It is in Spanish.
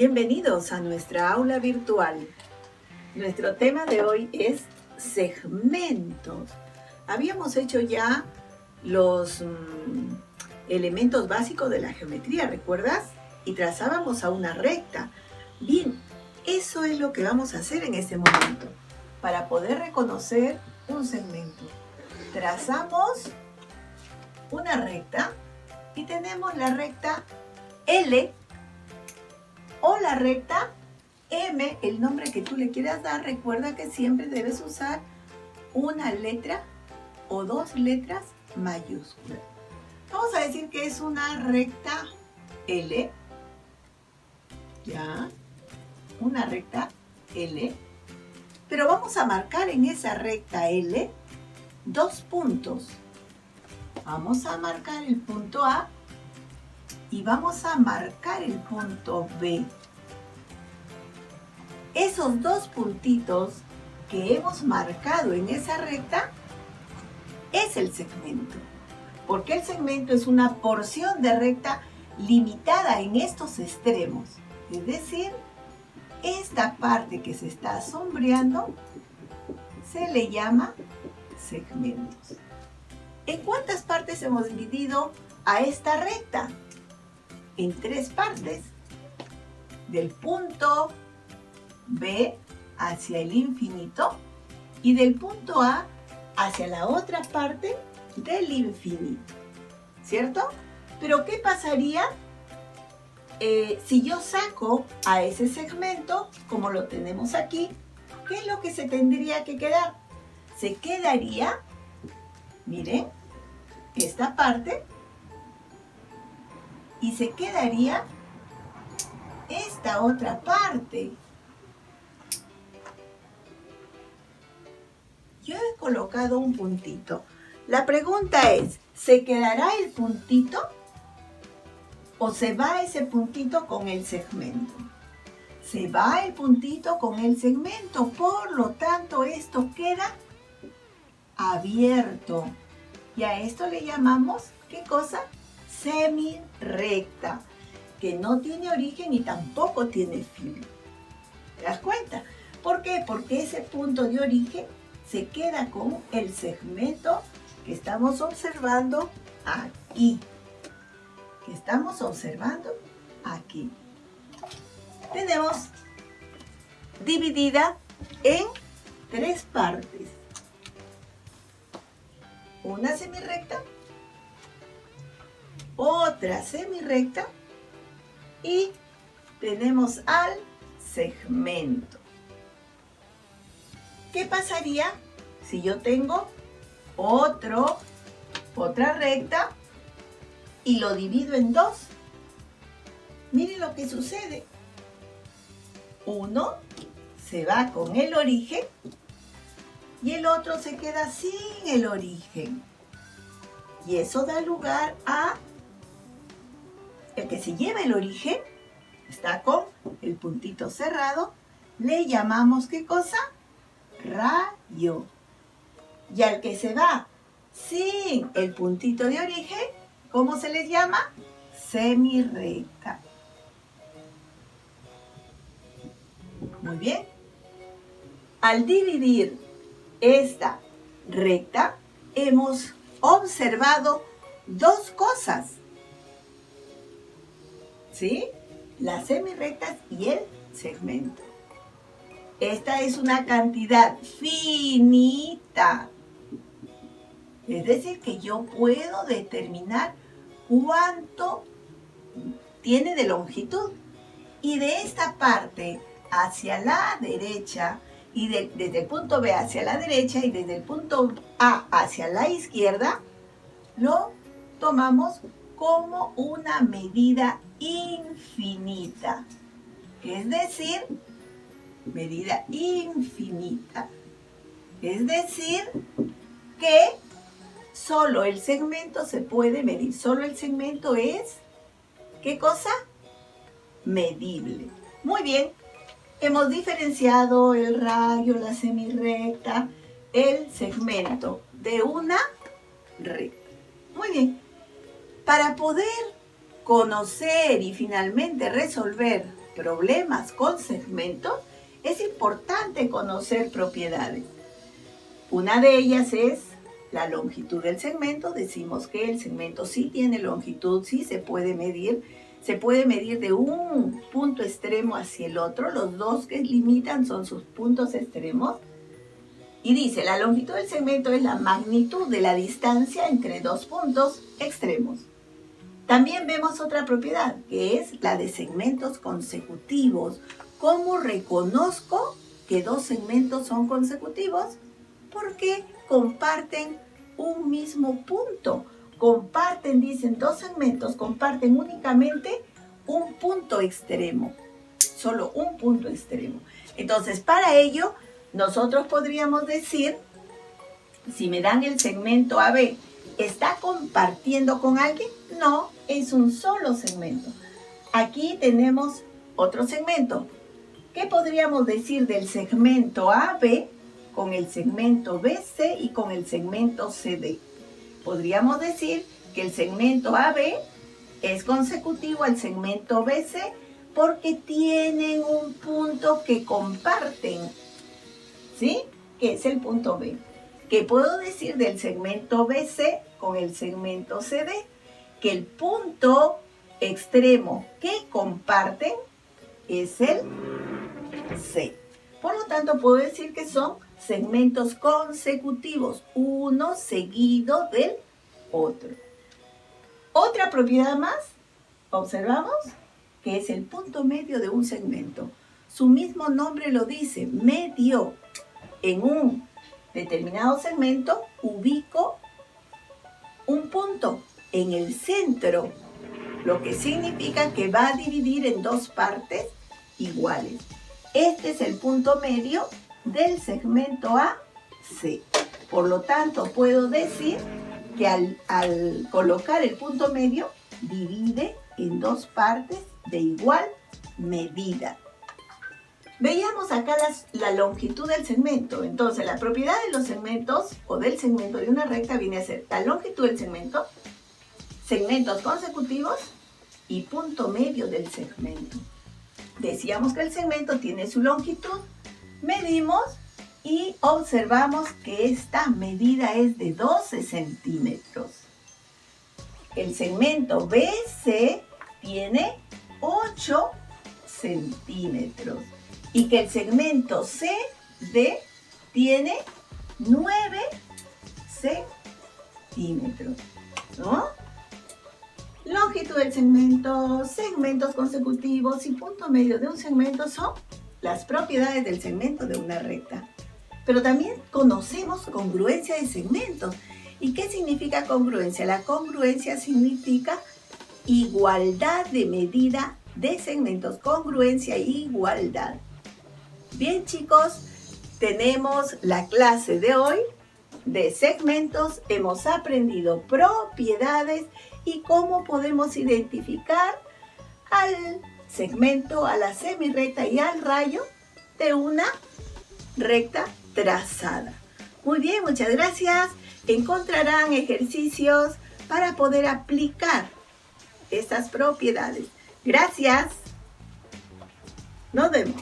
Bienvenidos a nuestra aula virtual. Nuestro tema de hoy es segmentos. Habíamos hecho ya los elementos básicos de la geometría, ¿recuerdas? Y trazábamos a una recta. Bien, eso es lo que vamos a hacer en este momento. Para poder reconocer un segmento, trazamos una recta y tenemos la recta L o la recta M, el nombre que tú le quieras dar. Recuerda que siempre debes usar una letra o dos letras mayúsculas. Vamos a decir que es una recta L, ya, una recta L, pero vamos a marcar en esa recta L dos puntos. Vamos a marcar el punto A y vamos a marcar el punto B. Esos dos puntitos que hemos marcado en esa recta es el segmento, porque el segmento es una porción de recta limitada en estos extremos, es decir, esta parte que se está sombreando se le llama segmentos. ¿En cuántas partes hemos dividido a esta recta? En tres partes, del punto B hacia el infinito y del punto A hacia la otra parte del infinito, ¿cierto? Pero ¿qué pasaría si yo saco a ese segmento, como lo tenemos aquí? ¿Qué es lo que se tendría que quedar? Se quedaría, miren, esta parte, y se quedaría esta otra parte. Yo he colocado un puntito. La pregunta es, ¿se quedará el puntito o se va ese puntito con el segmento? Se va el puntito con el segmento, por lo tanto esto queda abierto. Y a esto le llamamos, ¿qué cosa? Semirrecta, que no tiene origen y tampoco tiene fin. ¿Te das cuenta? ¿Por qué? Porque ese punto de origen se queda con el segmento que estamos observando aquí. Que estamos observando aquí. Tenemos dividida en tres partes. Una semirrecta, otra semirrecta y tenemos al segmento. ¿Qué pasaría si yo tengo otra recta y lo divido en dos? Miren lo que sucede. Uno se va con el origen y el otro se queda sin el origen. Y eso da lugar a el que se lleva el origen, está con el puntito cerrado, le llamamos ¿qué cosa? Rayo. Y al que se va sin el puntito de origen, ¿cómo se les llama? Semirrecta. Muy bien. Al dividir esta recta, hemos observado dos cosas, ¿sí? Las semirrectas y el segmento. Esta es una cantidad finita. Es decir, que yo puedo determinar cuánto tiene de longitud. Y de esta parte hacia la derecha, y desde el punto B hacia la derecha y desde el punto A hacia la izquierda, lo tomamos como una medida infinita. Es decir, medida infinita. Es decir, que solo el segmento se puede medir. Solo el segmento es, ¿qué cosa? Medible. Muy bien. Hemos diferenciado el radio, la semirrecta, el segmento de una recta. Muy bien. Para poder conocer y finalmente resolver problemas con segmentos, es importante conocer propiedades. Una de ellas es la longitud del segmento. Decimos que el segmento sí tiene longitud, sí se puede medir. Se puede medir de un punto extremo hacia el otro. Los dos que limitan son sus puntos extremos. Y dice, la longitud del segmento es la magnitud de la distancia entre dos puntos extremos. También vemos otra propiedad, que es la de segmentos consecutivos. ¿Cómo reconozco que dos segmentos son consecutivos? Porque comparten un mismo punto. Comparten, dicen, dos segmentos comparten únicamente un punto extremo. Solo un punto extremo. Entonces, para ello, nosotros podríamos decir, si me dan el segmento AB, ¿está compartiendo con alguien? No, es un solo segmento. Aquí tenemos otro segmento. ¿Qué podríamos decir del segmento AB con el segmento BC y con el segmento CD? Podríamos decir que el segmento AB es consecutivo al segmento BC porque tienen un punto que comparten, ¿sí? Que es el punto B. ¿Qué puedo decir del segmento BC con el segmento CD? Que el punto extremo que comparten es el C. Por lo tanto, puedo decir que son segmentos consecutivos, uno seguido del otro. Otra propiedad más, observamos, que es el punto medio de un segmento. Su mismo nombre lo dice, medio. En un determinado segmento ubico un punto en el centro, lo que significa que va a dividir en dos partes iguales. Este es el punto medio del segmento AC. Por lo tanto, puedo decir que al colocar el punto medio, divide en dos partes de igual medida. Veíamos acá la longitud del segmento. Entonces, la propiedad de los segmentos o del segmento de una recta viene a ser la longitud del segmento, segmentos consecutivos y punto medio del segmento. Decíamos que el segmento tiene su longitud, medimos y observamos que esta medida es de 12 centímetros. El segmento BC tiene 8 centímetros y que el segmento CD tiene 9 centímetros, ¿no? Longitud del segmento, segmentos consecutivos y punto medio de un segmento son las propiedades del segmento de una recta. Pero también conocemos congruencia de segmentos. ¿Y qué significa congruencia? La congruencia significa igualdad de medida de segmentos. Congruencia e igualdad. Bien, chicos, tenemos la clase de hoy de segmentos. Hemos aprendido propiedades y cómo podemos identificar al segmento, a la semirrecta y al rayo de una recta trazada. Muy bien, muchas gracias. Encontrarán ejercicios para poder aplicar estas propiedades. Gracias. Nos vemos.